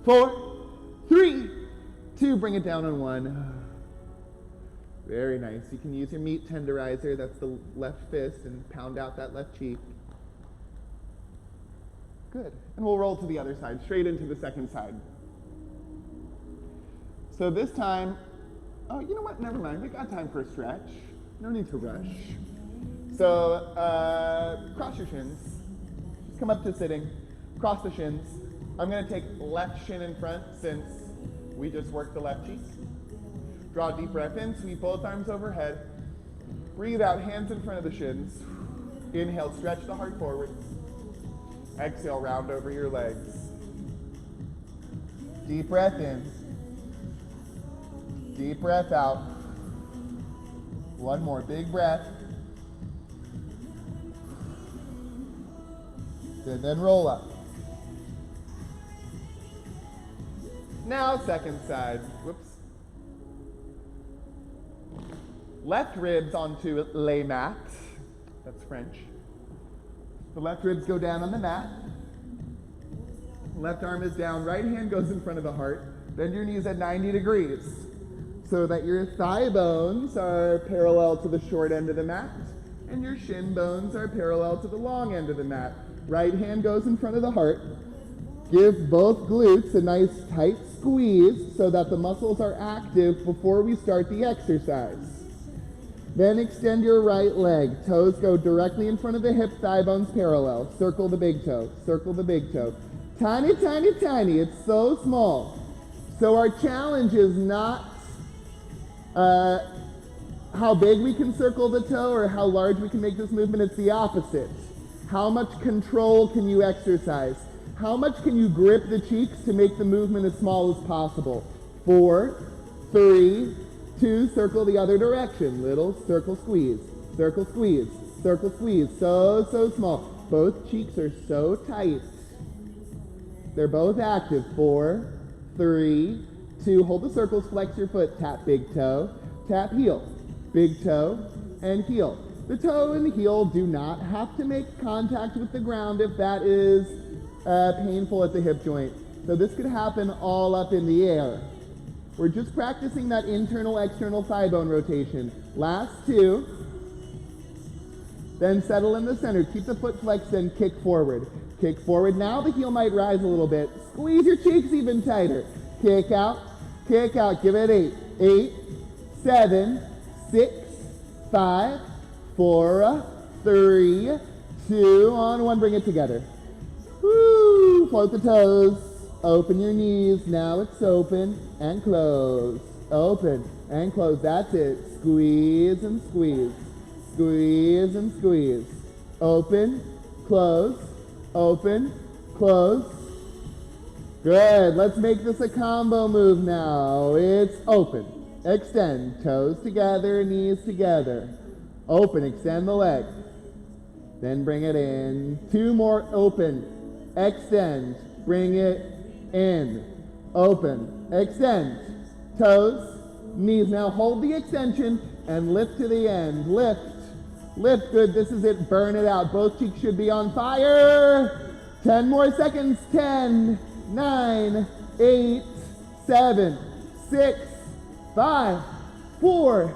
4, 3, 2, bring it down on 1. Very nice. You can use your meat tenderizer, that's the left fist, and pound out that left cheek. Good. And we'll roll to the other side, straight into the second side. So this time, oh, you know what? Never mind. We got time for a stretch. No need to rush. So cross your shins. Just come up to sitting. Cross the shins. I'm going to take left shin in front since we just worked the left cheek. Draw a deep breath in. Sweep both arms overhead. Breathe out. Hands in front of the shins. Inhale. Stretch the heart forward. Exhale. Round over your legs. Deep breath in. Deep breath out. One more. Big breath. Good. Then roll up. Now second side. Whoops. Left ribs onto les mat. That's French. The left ribs go down on the mat. Left arm is down. Right hand goes in front of the heart. Bend your knees at 90 degrees so that your thigh bones are parallel to the short end of the mat and your shin bones are parallel to the long end of the mat. Right hand goes in front of the heart. Give both glutes a nice tight squeeze so that the muscles are active before we start the exercise. Then extend your right leg. Toes go directly in front of the hip, thigh bones parallel. Circle the big toe. Circle the big toe. Tiny, tiny, tiny. It's so small. So our challenge is not how big we can circle the toe or how large we can make this movement. It's the opposite. How much control can you exercise? How much can you grip the cheeks to make the movement as small as possible? 4, 3, 2, circle the other direction. Little circle squeeze, circle squeeze, circle squeeze. So, so small. Both cheeks are so tight. They're both active. 4, 3, 2, hold the circles, flex your foot, tap big toe, tap heel, big toe, and heel. The toe and the heel do not have to make contact with the ground if that is painful at the hip joint. So this could happen all up in the air. We're just practicing that internal, external thigh bone rotation. Last 2. Then settle in the center. Keep the foot flexed and kick forward. Kick forward. Now the heel might rise a little bit. Squeeze your cheeks even tighter. Kick out. Kick out. Give it 8. 8, 7, 6, 5, 4, 3, 2, on 1. Bring it together. Woo! Float the toes. Open your knees. Now it's open and close. Open and close. That's it. Squeeze and squeeze. Squeeze and squeeze. Open, close, open, close. Good. Let's make this a combo move now. It's open, extend, toes together, knees together. Open, extend the leg. Then bring it in. 2 more. Open, extend, bring it in. Open, extend, toes, knees. Now hold the extension and lift to the end. Lift, Lift, good, this is it, burn it out. Both cheeks should be on fire. 10 more seconds, 10, 9, 8, 7, 6, 5, 4,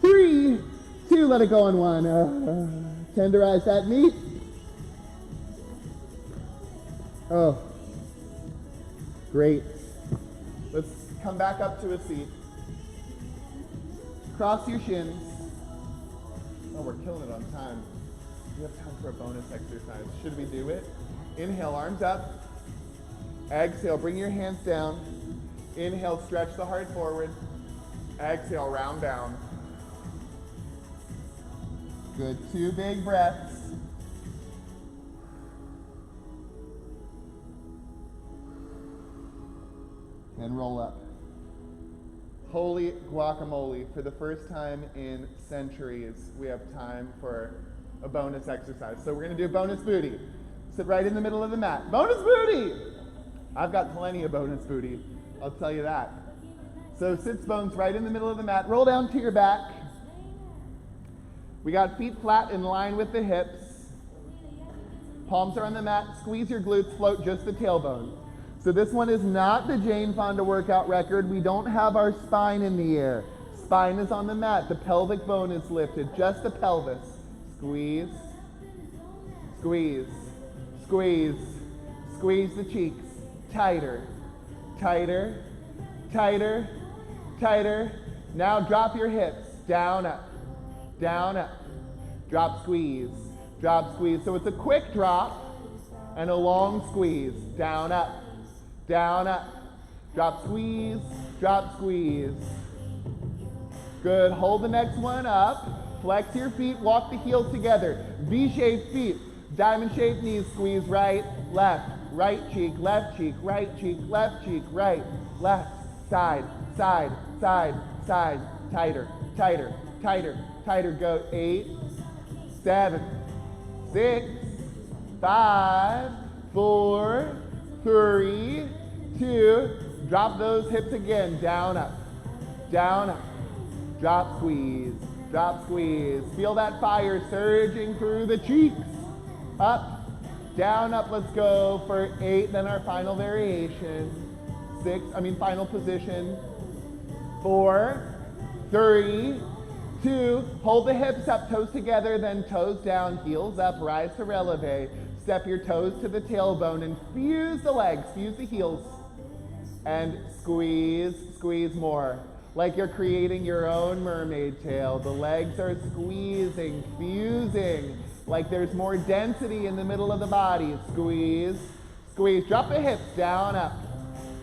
3, 2, let it go on 1. Tenderize that meat. Oh, great. Let's come back up to a seat. Cross your shins. Oh, we're killing it on time. We have time for a bonus exercise. Should we do it? Inhale, arms up. Exhale, bring your hands down. Inhale, stretch the heart forward. Exhale, round down. Good, 2 big breaths. And roll up. Holy guacamole, for the first time in centuries, we have time for a bonus exercise. So we're gonna do bonus booty. Sit right in the middle of the mat. Bonus booty! I've got plenty of bonus booty, I'll tell you that. So sits bones right in the middle of the mat. Roll down to your back. We got feet flat in line with the hips. Palms are on the mat. Squeeze your glutes, float just the tailbone. So this one is not the Jane Fonda workout record. We don't have our spine in the air. Spine is on the mat. The pelvic bone is lifted, just the pelvis. Squeeze, squeeze, squeeze, squeeze the cheeks. Tighter, tighter, tighter, tighter. Now drop your hips. Down, up, down, up. Drop, squeeze, drop, squeeze. So it's a quick drop and a long squeeze. Down, up. Down, up, drop, squeeze, drop, squeeze. Good, hold the next one up. Flex your feet, walk the heels together. V-shaped feet, diamond-shaped knees, squeeze right, left, right cheek, left cheek, right cheek, left cheek, right, left, side, side, side, side, tighter, tighter, tighter, tighter. Go 8, 7, 6, 5, 4, 3, 2, drop those hips again, down, up, drop, squeeze, drop, squeeze. Feel that fire surging through the cheeks. Up, let's go for 8, then our final variation. Final position. 4, 3, 2, hold the hips up, toes together, then toes down, heels up, rise to releve. Step your toes to the tailbone and fuse the legs, fuse the heels. And squeeze, squeeze more. Like you're creating your own mermaid tail. The legs are squeezing, fusing. Like there's more density in the middle of the body. Squeeze, squeeze. Drop the hips, down, up,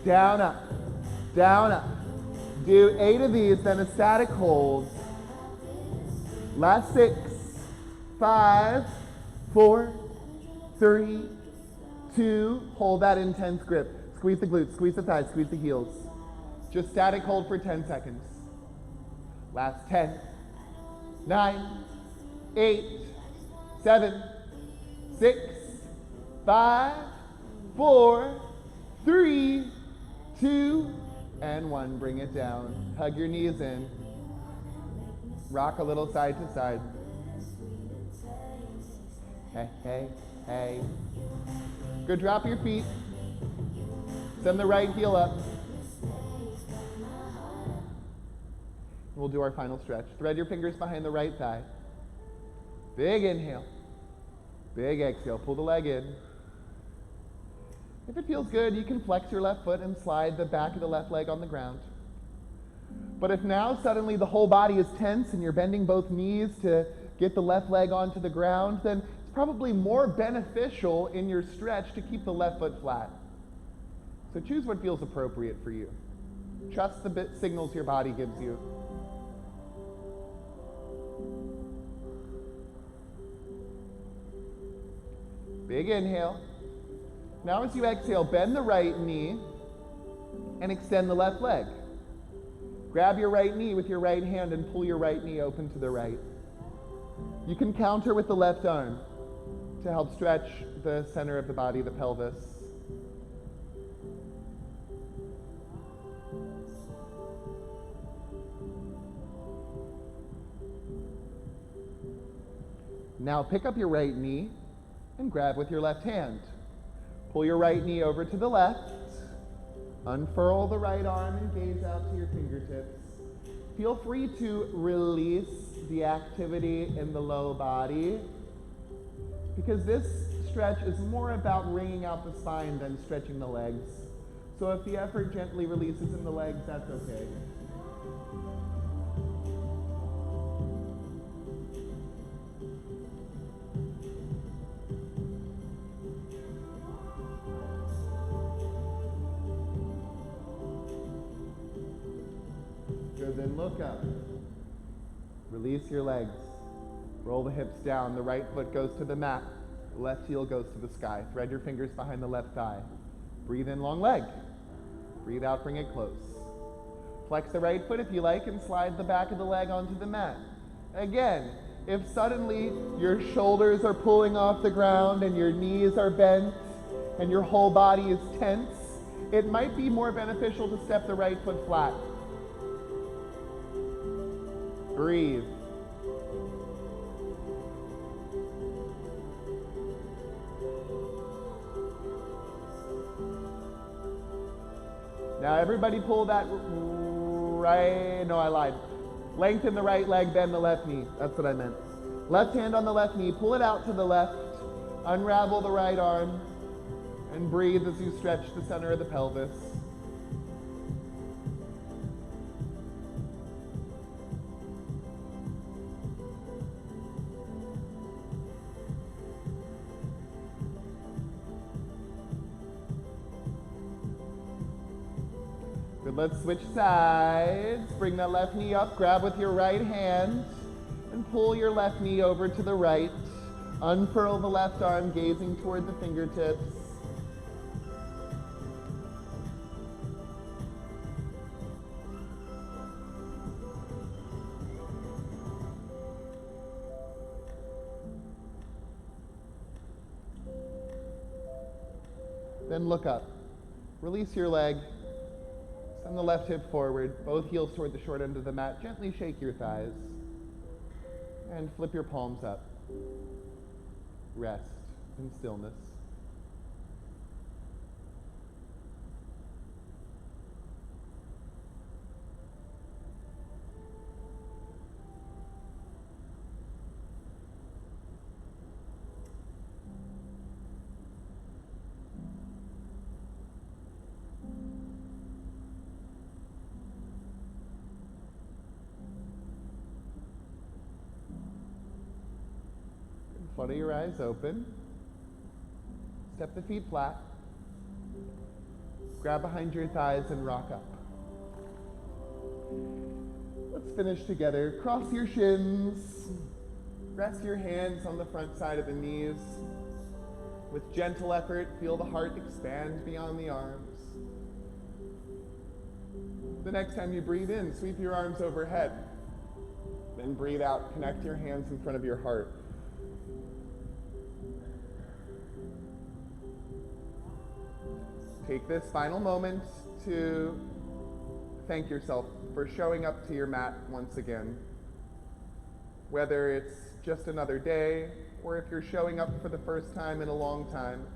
down, up, down, up. Do 8 of these, then a static hold. Last 6, 5, 4, 3, 2, hold that intense grip. Squeeze the glutes, squeeze the thighs, squeeze the heels. Just static hold for 10 seconds. Last 10, 9, 8, 7, 6, 5, 4, 3, 2, and 1. Bring it down. Hug your knees in. Rock a little side to side. Hey, hey, hey. Good, drop your feet. Send the right heel up. We'll do our final stretch. Thread your fingers behind the right thigh. Big inhale. Big exhale. Pull the leg in. If it feels good, you can flex your left foot and slide the back of the left leg on the ground. But if now suddenly the whole body is tense and you're bending both knees to get the left leg onto the ground, then it's probably more beneficial in your stretch to keep the left foot flat. So choose what feels appropriate for you. Trust the signals your body gives you. Big inhale. Now as you exhale, bend the right knee and extend the left leg. Grab your right knee with your right hand and pull your right knee open to the right. You can counter with the left arm to help stretch the center of the body, the pelvis. Now pick up your right knee and grab with your left hand. Pull your right knee over to the left. Unfurl the right arm and gaze out to your fingertips. Feel free to release the activity in the low body, because this stretch is more about wringing out the spine than stretching the legs. So if the effort gently releases in the legs, that's okay. Good, then look up. Release your legs. Roll the hips down. The right foot goes to the mat. The left heel goes to the sky. Thread your fingers behind the left thigh. Breathe in, long leg. Breathe out, bring it close. Flex the right foot if you like and slide the back of the leg onto the mat. Again, if suddenly your shoulders are pulling off the ground and your knees are bent and your whole body is tense, it might be more beneficial to step the right foot flat. Breathe. Now everybody pull that right, no I lied. Lengthen the right leg, bend the left knee. That's what I meant. Left hand on the left knee, pull it out to the left, unravel the right arm, and breathe as you stretch the center of the pelvis. Good, let's switch sides. Bring that left knee up, grab with your right hand, and pull your left knee over to the right. Unfurl the left arm, gazing toward the fingertips. Then look up. Release your leg. Send the left hip forward, both heels toward the short end of the mat. Gently shake your thighs. And flip your palms up. Rest in stillness. Flutter your eyes open. Step the feet flat. Grab behind your thighs and rock up. Let's finish together. Cross your shins. Rest your hands on the front side of the knees. With gentle effort, feel the heart expand beyond the arms. The next time you breathe in, sweep your arms overhead. Then breathe out, connect your hands in front of your heart. Take this final moment to thank yourself for showing up to your mat once again. Whether it's just another day, or if you're showing up for the first time in a long time.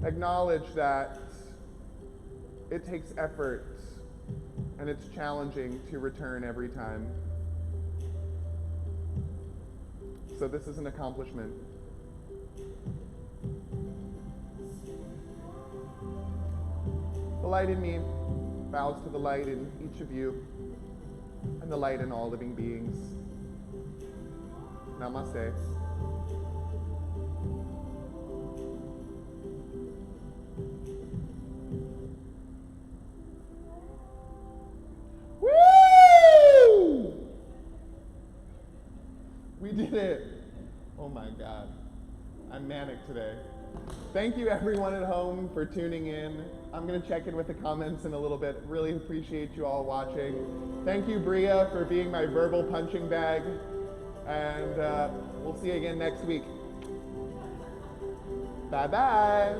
Acknowledge that it takes effort and it's challenging to return every time. So this is an accomplishment. The light in me bows to the light in each of you and the light in all living beings. Namaste. Woo! We did it. Oh my God. I'm manic today. Thank you everyone at home for tuning in. I'm going to check in with the comments in a little bit. Really appreciate you all watching. Thank you, Bria, for being my verbal punching bag. And we'll see you again next week. Bye-bye.